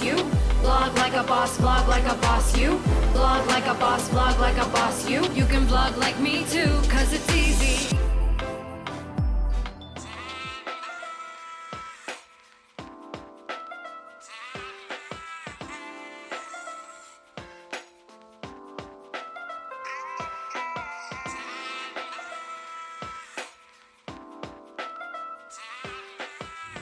boss, you. Vlog like a boss, vlog like a boss, you. Vlog like a boss, vlog like a boss, you. You can vlog like me too, cause it's easy.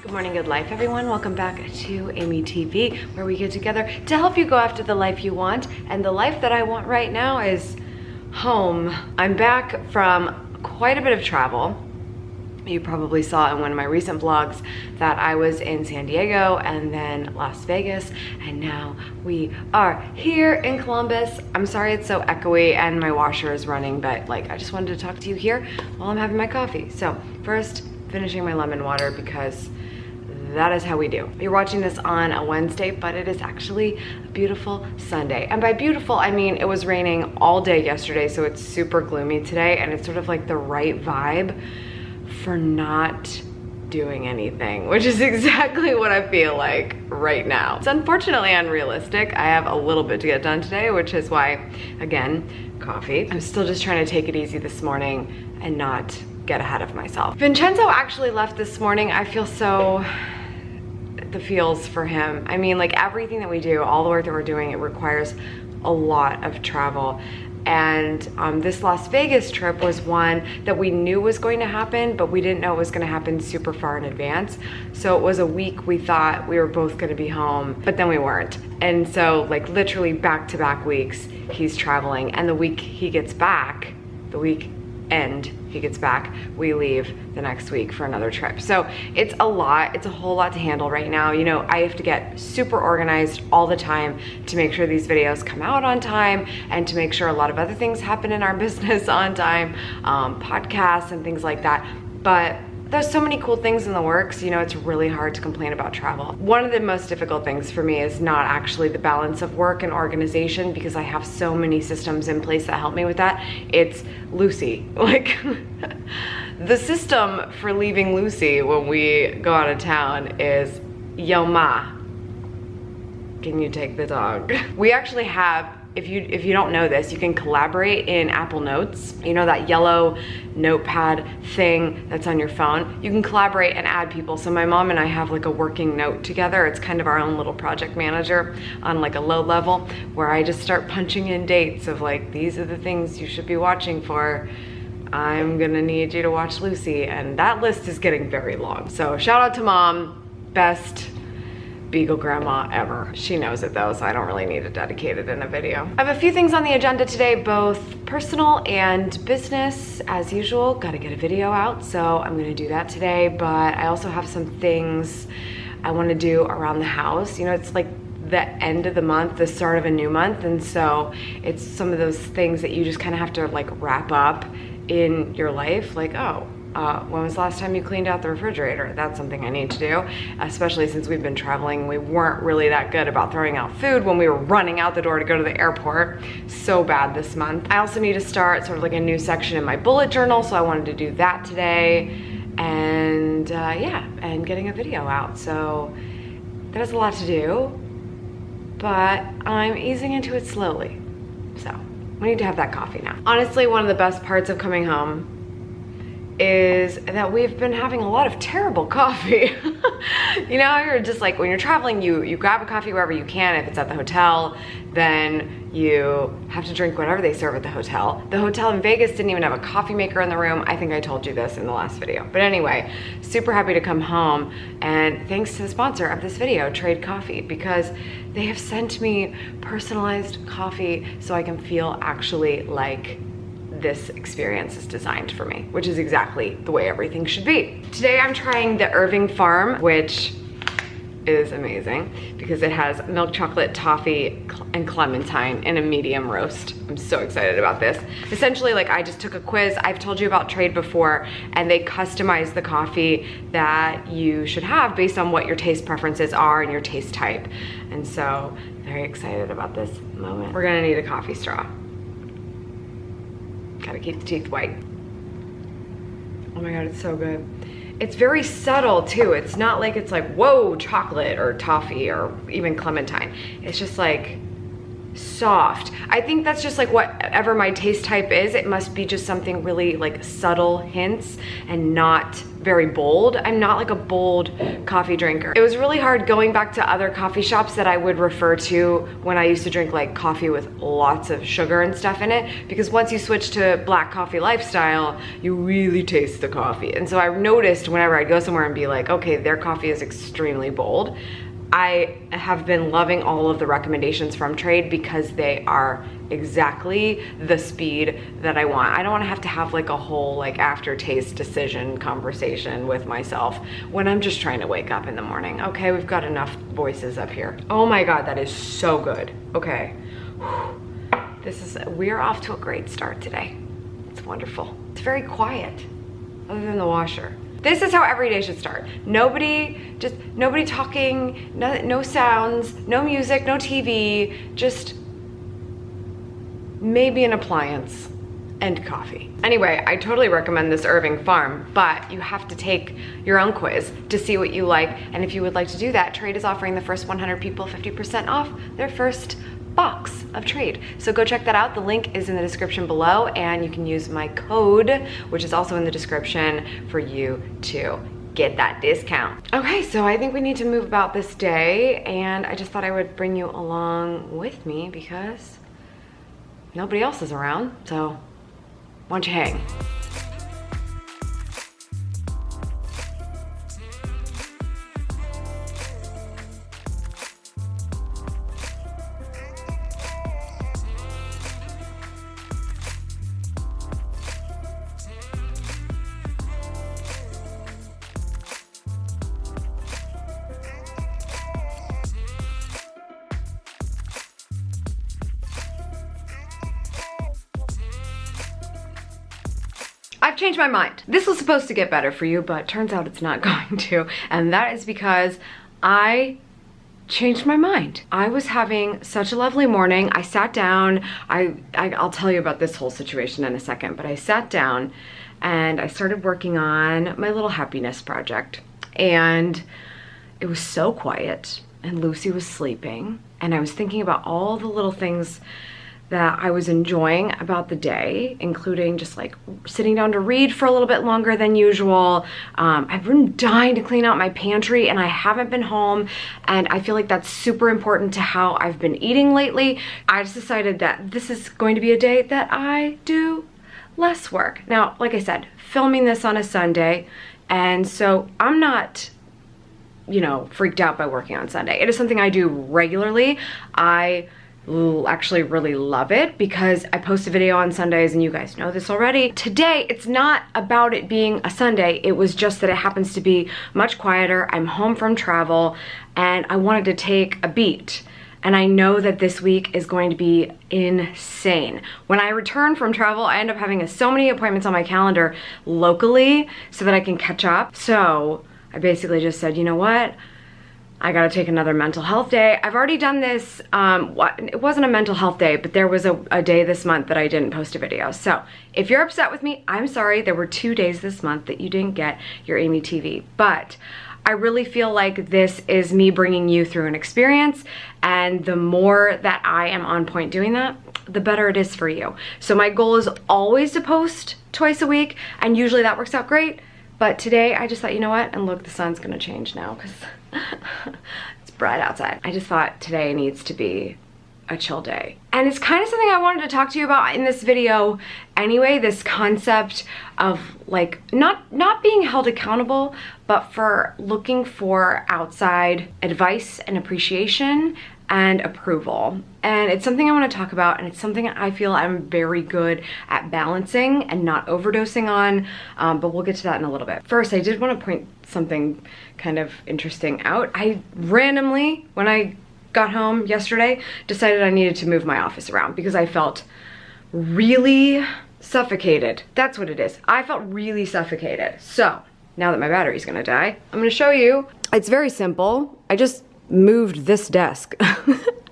Good morning, good life, everyone. Welcome back to Amy TV, where we get together to help you go after the life you want. And the life that I want right now is home. I'm back from quite a bit of travel. You probably saw in one of my recent vlogs that I was in San Diego and then Las Vegas, and now we are here in Columbus. I'm sorry it's so echoey and my washer is running, but like I just wanted to talk to you here while I'm having my coffee. So first, finishing my lemon water because that is how we do. You're watching this on a Wednesday, but it is actually a beautiful Sunday. And by beautiful, I mean it was raining all day yesterday, so it's super gloomy today, and it's sort of like the right vibe for not doing anything, which is exactly what I feel like right now. It's unfortunately unrealistic. I have a little bit to get done today, which is why, again, coffee. I'm still just trying to take it easy this morning and not get ahead of myself. Vincenzo actually left this morning. I feel so the feels for him. I mean, like everything that we do, all the work that we're doing, it requires a lot of travel. And this Las Vegas trip was one that we knew was going to happen, but we didn't know it was going to happen super far in advance. So it was a week we thought we were both going to be home, but then we weren't. And so like literally back-to-back weeks he's traveling, and the week he gets back, the week end he gets back, we leave the next week for another trip. So it's a lot, it's a whole lot to handle right now. You know, I have to get super organized all the time to make sure these videos come out on time and to make sure a lot of other things happen in our business on time, podcasts and things like that. But there's so many cool things in the works, you know, it's really hard to complain about travel. One of the most difficult things for me is not actually the balance of work and organization, because I have so many systems in place that help me with that. It's Lucy. Like, the system for leaving Lucy when we go out of town is, yo ma, can you take the dog? We actually have, if you don't know this, you can collaborate in Apple Notes. You know that yellow notepad thing that's on your phone? You can collaborate and add people. So my mom and I have like a working note together. It's kind of our own little project manager on like a low level, where I just start punching in dates of like, these are the things you should be watching for. I'm gonna need you to watch Lucy. And that list is getting very long. So shout out to mom, best Beagle grandma ever. She knows it though, so I don't really need to dedicate it in a video. I have a few things on the agenda today, both personal and business. As usual, gotta get a video out, so I'm gonna do that today, but I also have some things I wanna do around the house. You know, it's like the end of the month, the start of a new month, and so it's some of those things that you just kind of have to like wrap up in your life, like, oh, when was the last time you cleaned out the refrigerator? That's something I need to do, especially since we've been traveling. We weren't really that good about throwing out food when we were running out the door to go to the airport. So bad this month. I also need to start sort of like a new section in my bullet journal, so I wanted to do that today. And yeah, and getting a video out. So there's a lot to do, but I'm easing into it slowly. So we need to have that coffee now. Honestly, one of the best parts of coming home is that we've been having a lot of terrible coffee. You know, you're just like, when you're traveling, you grab a coffee wherever you can. If it's at the hotel, then you have to drink whatever they serve at the hotel. The hotel in Vegas didn't even have a coffee maker in the room. I think I told you this in the last video. But anyway, super happy to come home, and thanks to the sponsor of this video, Trade Coffee, because they have sent me personalized coffee so I can feel actually like this experience is designed for me, which is exactly the way everything should be. Today I'm trying the Irving Farm, which is amazing because it has milk chocolate, toffee, and clementine in a medium roast. I'm so excited about this. Essentially, like, I just took a quiz. I've told you about Trade before, and they customize the coffee that you should have based on what your taste preferences are and your taste type. And so, very excited about this moment. We're gonna need a coffee straw. Gotta keep the teeth white. Oh my God, it's so good. it's very subtle too. It's not like it's like, whoa, chocolate or toffee or even clementine. It's just like soft. I think that's just like whatever my taste type is. It must be just something really like subtle hints and not very bold. I'm not like a bold coffee drinker. It was really hard going back to other coffee shops that I would refer to when I used to drink like coffee with lots of sugar and stuff in it, because once you switch to black coffee lifestyle, you really taste the coffee. And so I noticed whenever I'd go somewhere and be like, okay, their coffee is extremely bold, I have been loving all of the recommendations from Trade because they are exactly the speed that I want. I don't want to have like a whole like aftertaste decision conversation with myself when I'm just trying to wake up in the morning. Okay, we've got enough voices up here. Oh my God, that is so good. Okay, we're off to a great start today. It's wonderful. It's very quiet, other than the washer. This is how every day should start. Nobody talking, no sounds, no music, no TV, just maybe an appliance and coffee. Anyway, I totally recommend this Irving Farm, but you have to take your own quiz to see what you like. And if you would like to do that, Trade is offering the first 100 people 50% off their first box of Trade. So go check that out. The link is in the description below, and you can use my code, which is also in the description, for you to get that discount. Okay, so I think we need to move about this day, and I just thought I would bring you along with me because nobody else is around, so why don't you hang? I've changed my mind. This was supposed to get better for you, but turns out it's not going to. And that is because I changed my mind. I was having such a lovely morning. I sat down. I'll tell you about this whole situation in a second, but I sat down and I started working on my little happiness project. And it was so quiet, and Lucy was sleeping, and I was thinking about all the little things that I was enjoying about the day, including just like sitting down to read for a little bit longer than usual. I've been dying to clean out my pantry, and I haven't been home, and I feel like that's super important to how I've been eating lately. I just decided that this is going to be a day that I do less work. Now, like I said, filming this on a Sunday, and so I'm not, you know, freaked out by working on Sunday. It is something I do regularly. I actually really love it because I post a video on Sundays, and you guys know this already. Today, it's not about it being a Sunday. It was just that it happens to be much quieter. I'm home from travel, and I wanted to take a beat. And I know that this week is going to be insane. When I return from travel, I end up having so many appointments on my calendar locally so that I can catch up. So I basically just said, you know what? I gotta take another mental health day. I've already done this, it wasn't a mental health day, but there was a day this month that I didn't post a video. So if you're upset with me, I'm sorry. There were 2 days this month that you didn't get your Amy TV, but I really feel like this is me bringing you through an experience, and the more that I am on point doing that, the better it is for you. So my goal is always to post twice a week, and usually that works out great. But today I just thought, you know what? And look, the sun's gonna change now because it's bright outside. I just thought today needs to be a chill day. And it's kind of something I wanted to talk to you about in this video anyway, this concept of like not being held accountable, but for looking for outside advice and appreciation and approval. And it's something I want to talk about, and it's something I feel I'm very good at balancing and not overdosing on, but we'll get to that in a little bit. First, I did want to point something kind of interesting out. I randomly, when I got home yesterday, decided I needed to move my office around because I felt really suffocated. That's what it is. I felt really suffocated. So now that my battery's gonna die, I'm gonna show you. It's very simple. I just moved this desk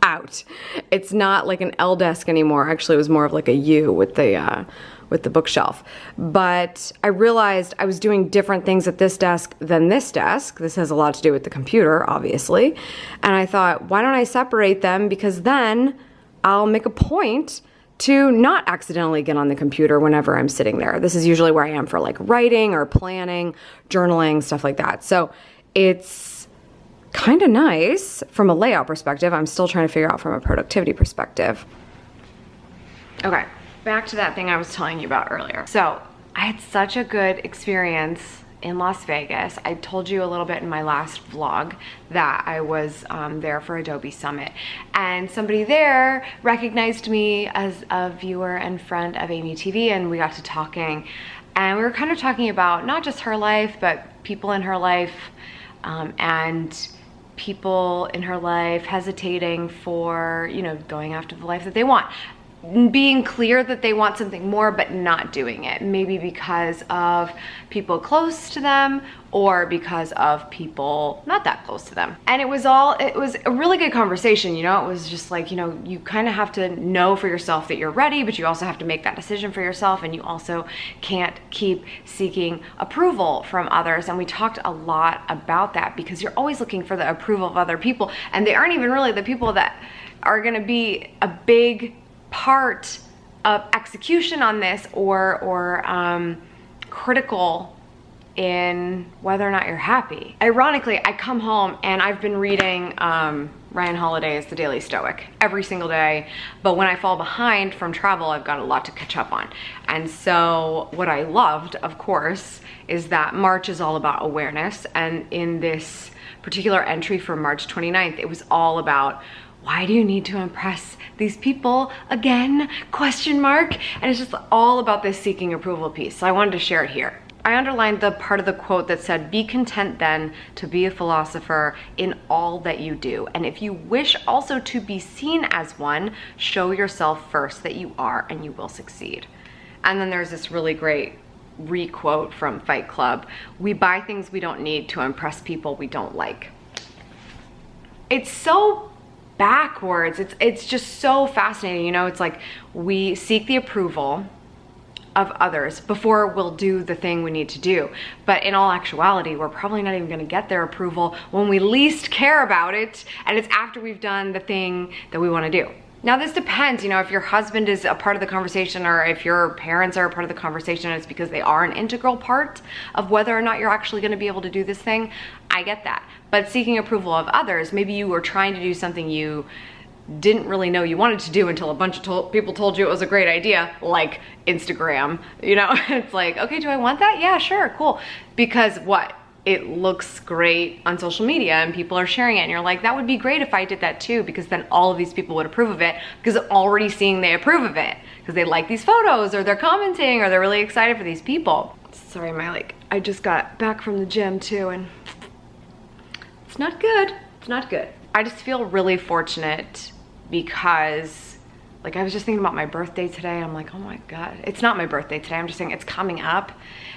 out. It's not like an L desk anymore. Actually, it was more of like a U with the with the bookshelf. But I realized I was doing different things at this desk than this desk. This has a lot to do with the computer, obviously. And I thought, why don't I separate them? Because then I'll make a point to not accidentally get on the computer whenever I'm sitting there. This is usually where I am for like writing or planning, journaling, stuff like that. So it's kind of nice from a layout perspective. I'm still trying to figure out from a productivity perspective. Okay, back to that thing I was telling you about earlier. So I had such a good experience in Las Vegas. I told you a little bit in my last vlog that I was there for Adobe Summit, and somebody there recognized me as a viewer and friend of Amy TV, and we got to talking, and we were kind of talking about not just her life, but people in her life, and people in her life hesitating for, you know, going after the life that they want. Being clear that they want something more but not doing it, maybe because of people close to them or because of people not that close to them. And it was a really good conversation, you know. It was just like, you know, you kind of have to know for yourself that you're ready, but you also have to make that decision for yourself, and you also can't keep seeking approval from others. And we talked a lot about that, because you're always looking for the approval of other people, and they aren't even really the people that are going to be a big part of execution on this, or critical in whether or not you're happy. Ironically, I come home and I've been reading Ryan Holiday's The Daily Stoic every single day, but when I fall behind from travel, I've got a lot to catch up on. And so what I loved, of course, is that March is all about awareness, and in this particular entry for March 29th, it was all about, why do you need to impress these people again? Question mark. And it's just all about this seeking approval piece. So I wanted to share it here. I underlined the part of the quote that said, "Be content then to be a philosopher in all that you do. And if you wish also to be seen as one, show yourself first that you are, and you will succeed." And then there's this really great re-quote from Fight Club. "We buy things we don't need to impress people we don't like." It's so backwards. It's just so fascinating. You know, it's like we seek the approval of others before we'll do the thing we need to do. But in all actuality, we're probably not even going to get their approval when we least care about it, and it's after we've done the thing that we want to do. Now, this depends, you know, if your husband is a part of the conversation, or if your parents are a part of the conversation, it's because they are an integral part of whether or not you're actually going to be able to do this thing. I get that. But seeking approval of others, maybe you were trying to do something you didn't really know you wanted to do until a bunch of people told you it was a great idea, like Instagram, you know. It's like, okay, do I want that? Yeah, sure, cool. Because what? It looks great on social media and people are sharing it, and you're like, that would be great if I did that too, because then all of these people would approve of it, because I'm already seeing they approve of it because they like these photos, or they're commenting, or they're really excited for these people. Sorry, I just got back from the gym too, and it's not good. It's not good. I just feel really fortunate because, like, I was just thinking about my birthday today. I'm like, oh my God, it's not my birthday today. I'm just saying it's coming up,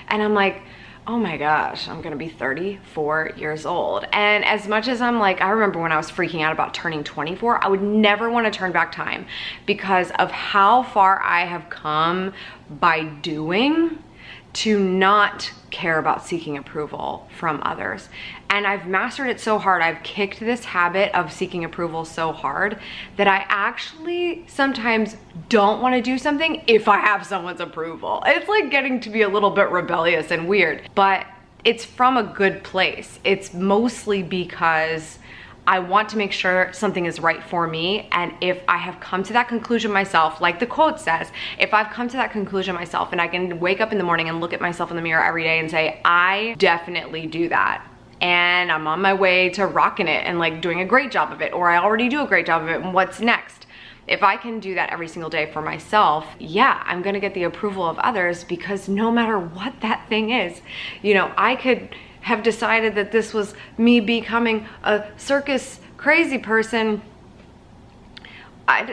and I'm like, oh my gosh, I'm gonna be 34 years old. And as much as I'm like, I remember when I was freaking out about turning 24, I would never want to turn back time because of how far I have come by doing to not care about seeking approval from others. And I've mastered it so hard. I've kicked this habit of seeking approval so hard that I actually sometimes don't want to do something if I have someone's approval. It's like getting to be a little bit rebellious and weird, but it's from a good place. It's mostly because I want to make sure something is right for me, and if I have come to that conclusion myself, like the quote says, if I've come to that conclusion myself and I can wake up in the morning and look at myself in the mirror every day and say, I definitely do that, and I'm on my way to rocking it and like doing a great job of it, or I already do a great job of it, and what's next? If I can do that every single day for myself, yeah, I'm gonna get the approval of others, because no matter what that thing is, you know, I could have decided that this was me becoming a circus crazy person.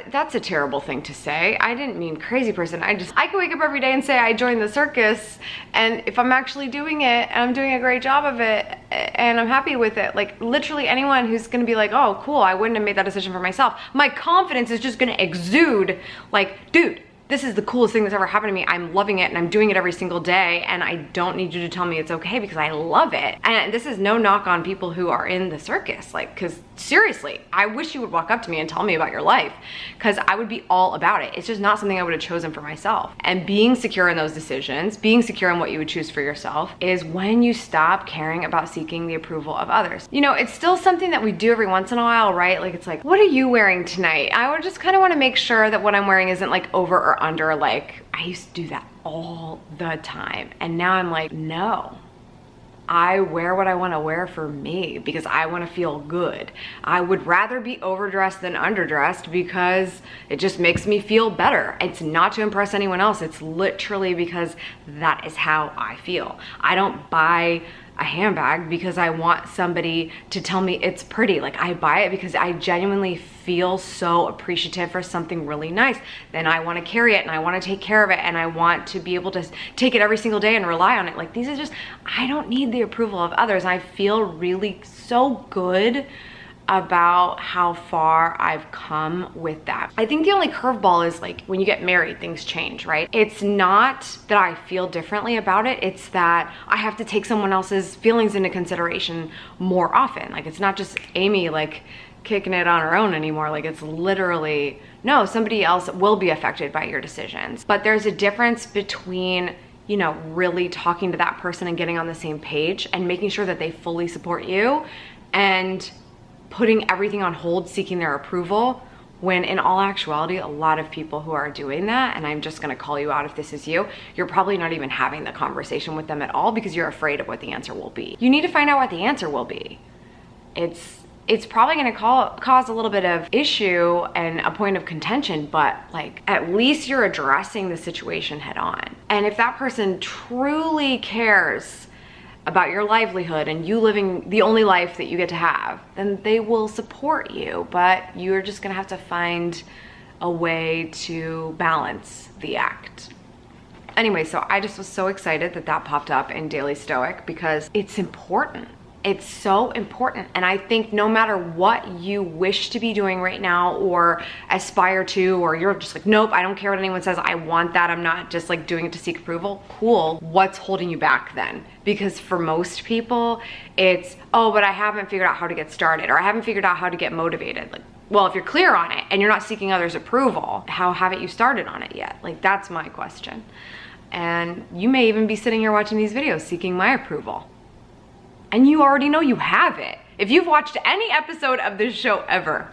That's a terrible thing to say. I didn't mean crazy person. I can wake up every day and say I joined the circus, and if I'm actually doing it and I'm doing a great job of it and I'm happy with it, like literally anyone who's gonna be like, oh cool, I wouldn't have made that decision for myself, my confidence is just gonna exude like, dude, this is the coolest thing that's ever happened to me. I'm loving it and I'm doing it every single day, and I don't need you to tell me it's okay because I love it. And this is no knock on people who are in the circus, like, because seriously, I wish you would walk up to me and tell me about your life, because I would be all about it. It's just not something I would have chosen for myself. And being secure in those decisions, being secure in what you would choose for yourself, is when you stop caring about seeking the approval of others. You know, it's still something that we do every once in a while, right? Like, it's like, what are you wearing tonight? I would just kind of want to make sure that what I'm wearing isn't like over or under. Like, I used to do that all the time, and now I'm like, no, I wear what I want to wear for me because I want to feel good. I would rather be overdressed than underdressed because it just makes me feel better. It's not to impress anyone else. It's literally because that is how I feel. I don't buy a handbag because I want somebody to tell me it's pretty. Like, I buy it because I genuinely feel so appreciative for something really nice. Then I want to carry it and I want to take care of it and I want to be able to take it every single day and rely on it. Like, these are just, I don't need the approval of others. I feel really so good about how far I've come with that. I think the only curveball is, like, when you get married, things change, right? It's not that I feel differently about it, it's that I have to take someone else's feelings into consideration more often. Like, it's not just Amy, like, kicking it on her own anymore. Like, it's literally, no, somebody else will be affected by your decisions. But there's a difference between, you know, really talking to that person and getting on the same page and making sure that they fully support you, and putting everything on hold, seeking their approval, when in all actuality, a lot of people who are doing that, and I'm just gonna call you out if this is you, you're probably not even having the conversation with them at all because you're afraid of what the answer will be. You need to find out what the answer will be. It's probably gonna cause a little bit of issue and a point of contention, but like, at least you're addressing the situation head on. And if that person truly cares about your livelihood and you living the only life that you get to have, then they will support you, but you're just gonna have to find a way to balance the act. Anyway, so I just was so excited that that popped up in Daily Stoic because it's important. It's so important. And I think no matter what you wish to be doing right now or aspire to, or you're just like, nope, I don't care what anyone says, I want that, I'm not just like doing it to seek approval, cool. What's holding you back then? Because for most people, it's, oh, but I haven't figured out how to get started, or I haven't figured out how to get motivated. Like, well, if you're clear on it and you're not seeking others' approval, how haven't you started on it yet? Like, that's my question. And you may even be sitting here watching these videos seeking my approval. And you already know you have it. If you've watched any episode of this show ever,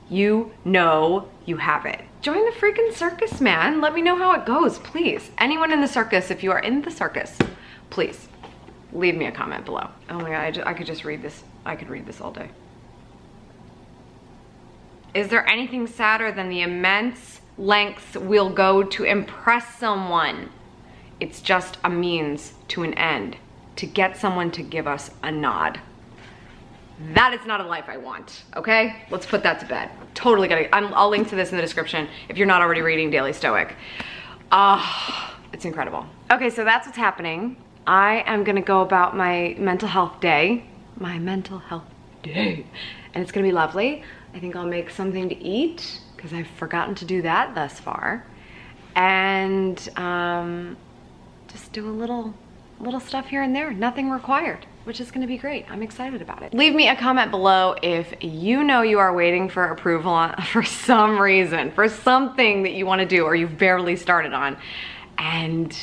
you know you have it. Join the freaking circus, man. Let me know how it goes, please. Anyone in the circus, if you are in the circus, please leave me a comment below. Oh my God, I could just read this. I could read this all day. Is there anything sadder than the immense lengths we'll go to impress someone? It's just a means to an end, to get someone to give us a nod. That is not a life I want, okay? Let's put that to bed. Totally I'll link to this in the description if you're not already reading Daily Stoic. It's incredible. Okay, so that's what's happening. I am gonna go about my mental health day. My mental health day. And it's gonna be lovely. I think I'll make something to eat because I've forgotten to do that thus far. And just do a little stuff here and there, nothing required, which is gonna be great. I'm excited about it. Leave me a comment below if you know you are waiting for approval for some reason, for something that you wanna do or you've barely started on and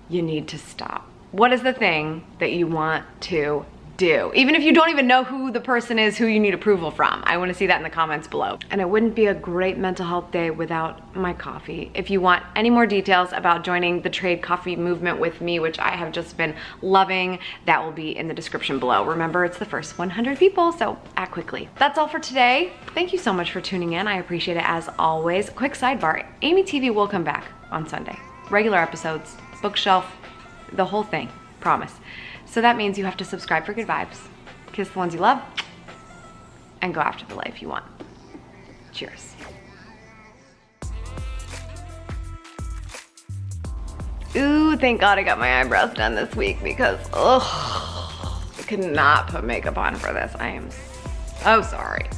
you need to stop. What is the thing that you want to do? Even if you don't even know who the person is who you need approval from. I wanna see that in the comments below. And it wouldn't be a great mental health day without my coffee. If you want any more details about joining the trade coffee movement with me, which I have just been loving, that will be in the description below. Remember, it's the first 100 people, so act quickly. That's all for today. Thank you so much for tuning in. I appreciate it as always. Quick sidebar, Amy TV will come back on Sunday. Regular episodes, bookshelf, the whole thing, promise. So that means you have to subscribe for good vibes, kiss the ones you love, and go after the life you want. Cheers. Ooh, thank God I got my eyebrows done this week because, ugh, I could not put makeup on for this. I am so sorry.